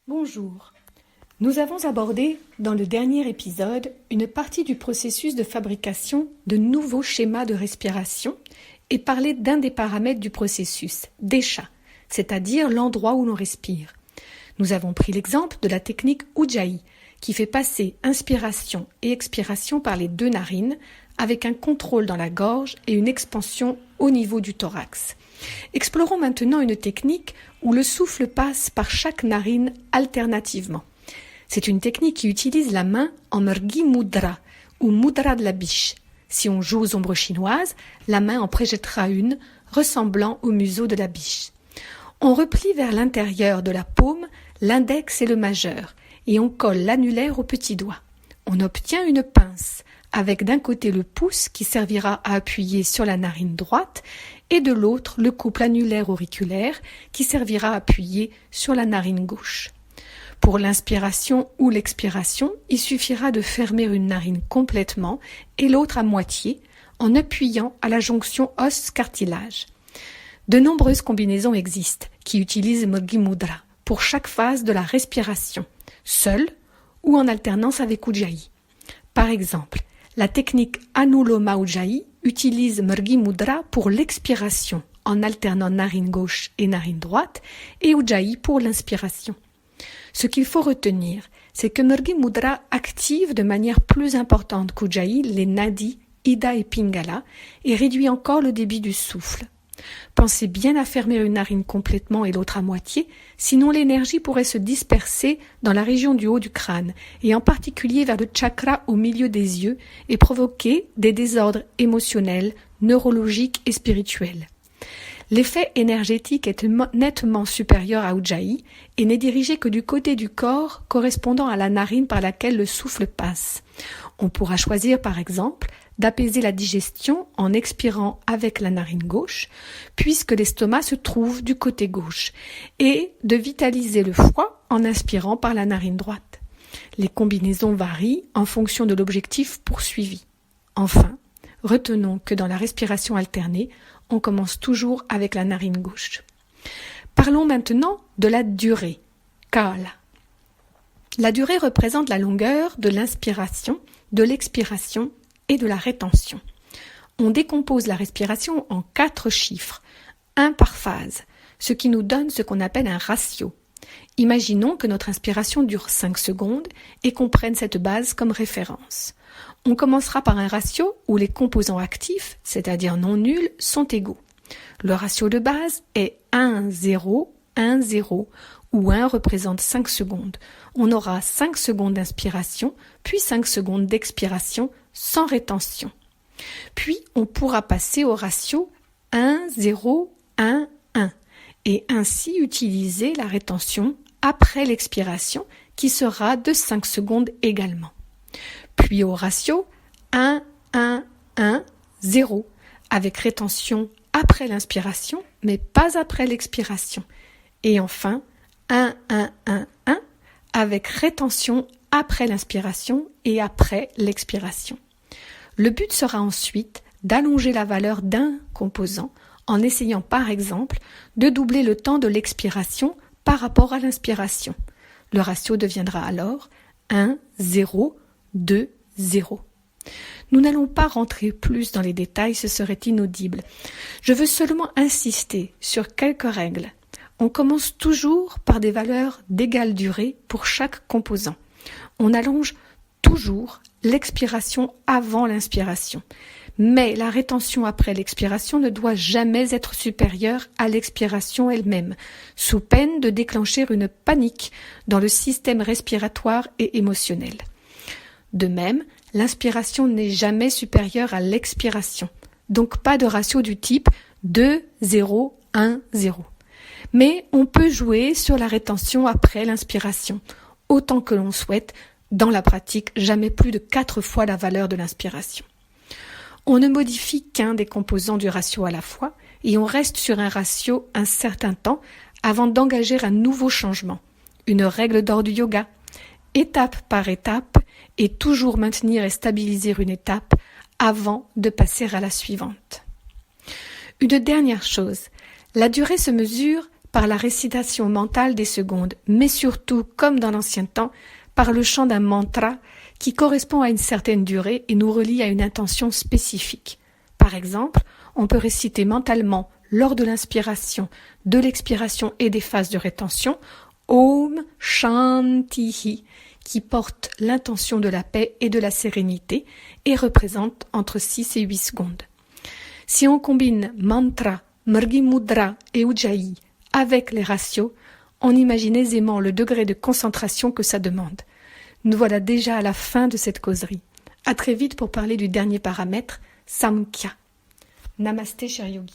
Bonjour. Nous avons abordé dans le dernier épisode une partie du processus de fabrication de nouveaux schémas de respiration et parlé d'un des paramètres du processus, desha, c'est-à-dire l'endroit où l'on respire. Nous avons pris l'exemple de la technique Ujjayi qui fait passer inspiration et expiration par les deux narines avec un contrôle dans la gorge et une expansion au niveau du thorax. Explorons maintenant une technique où le souffle passe par chaque narine alternativement. C'est une technique qui utilise la main en Mrgi Mudra ou Mudra de la biche. Si on joue aux ombres chinoises, la main en projettera une ressemblant au museau de la biche. On replie vers l'intérieur de la paume l'index et le majeur et on colle l'annulaire au petit doigt. On obtient une pince avec d'un côté le pouce qui servira à appuyer sur la narine droite et de l'autre le couple annulaire-auriculaire qui servira à appuyer sur la narine gauche. Pour l'inspiration ou l'expiration, il suffira de fermer une narine complètement et l'autre à moitié en appuyant à la jonction os-cartilage. De nombreuses combinaisons existent qui utilisent Mrgi Mudra pour chaque phase de la respiration, seule ou en alternance avec Ujjayi. Par exemple, la technique Anuloma Ujjayi utilise Mrgi Mudra pour l'expiration en alternant narine gauche et narine droite et Ujjayi pour l'inspiration. Ce qu'il faut retenir, c'est que Mrgi Mudra active de manière plus importante qu'Ujjayi les nadis, Ida et Pingala et réduit encore le débit du souffle. Pensez bien à fermer une narine complètement et l'autre à moitié, sinon l'énergie pourrait se disperser dans la région du haut du crâne, et en particulier vers le chakra au milieu des yeux, et provoquer des désordres émotionnels, neurologiques et spirituels. L'effet énergétique est nettement supérieur à Ujjayi et n'est dirigé que du côté du corps correspondant à la narine par laquelle le souffle passe. On pourra choisir par exemple d'apaiser la digestion en expirant avec la narine gauche, puisque l'estomac se trouve du côté gauche, et de vitaliser le foie en inspirant par la narine droite. Les combinaisons varient en fonction de l'objectif poursuivi. Enfin, retenons que dans la respiration alternée, on commence toujours avec la narine gauche. Parlons maintenant de la durée, kala. La durée représente la longueur de l'inspiration, de l'expiration et de la rétention. On décompose la respiration en 4 chiffres, un par phase, ce qui nous donne ce qu'on appelle un ratio. Imaginons que notre inspiration dure 5 secondes et qu'on prenne cette base comme référence. On commencera par un ratio où les composants actifs, c'est-à-dire non nuls, sont égaux. Le ratio de base est 1, 0, 1, 0, où 1 représente 5 secondes. On aura 5 secondes d'inspiration, puis 5 secondes d'expiration sans rétention. Puis on pourra passer au ratio 1, 0, 1, 1 et ainsi utiliser la rétention après l'expiration qui sera de 5 secondes également. Puis au ratio 1, 1, 1, 0 avec rétention après l'inspiration mais pas après l'expiration. Et enfin 1, 1, 1, 1 avec rétention après l'inspiration et après l'expiration. Le but sera ensuite d'allonger la valeur d'un composant en essayant par exemple de doubler le temps de l'expiration par rapport à l'inspiration. Le ratio deviendra alors 1, 0, 2, 0. Nous n'allons pas rentrer plus dans les détails, ce serait inaudible. Je veux seulement insister sur quelques règles. On commence toujours par des valeurs d'égale durée pour chaque composant. On allonge toujours l'expiration avant l'inspiration. Mais la rétention après l'expiration ne doit jamais être supérieure à l'expiration elle-même, sous peine de déclencher une panique dans le système respiratoire et émotionnel. De même, l'inspiration n'est jamais supérieure à l'expiration, donc pas de ratio du type 2, 0, 1, 0. Mais on peut jouer sur la rétention après l'inspiration, autant que l'on souhaite, dans la pratique, jamais plus de 4 fois la valeur de l'inspiration. On ne modifie qu'un des composants du ratio à la fois et on reste sur un ratio un certain temps avant d'engager un nouveau changement. Une règle d'or du yoga, étape par étape et toujours maintenir et stabiliser une étape avant de passer à la suivante. Une dernière chose, la durée se mesure par la récitation mentale des secondes, mais surtout, comme dans l'ancien temps, par le chant d'un mantra qui correspond à une certaine durée et nous relie à une intention spécifique. Par exemple, on peut réciter mentalement, lors de l'inspiration, de l'expiration et des phases de rétention, Om Shantihi, qui porte l'intention de la paix et de la sérénité et représente entre 6 et 8 secondes. Si on combine mantra, Mrgi Mudra et Ujjayi avec les ratios, on imagine aisément le degré de concentration que ça demande. Nous voilà déjà à la fin de cette causerie. À très vite pour parler du dernier paramètre, Samkhya. Namasté, cher yogi.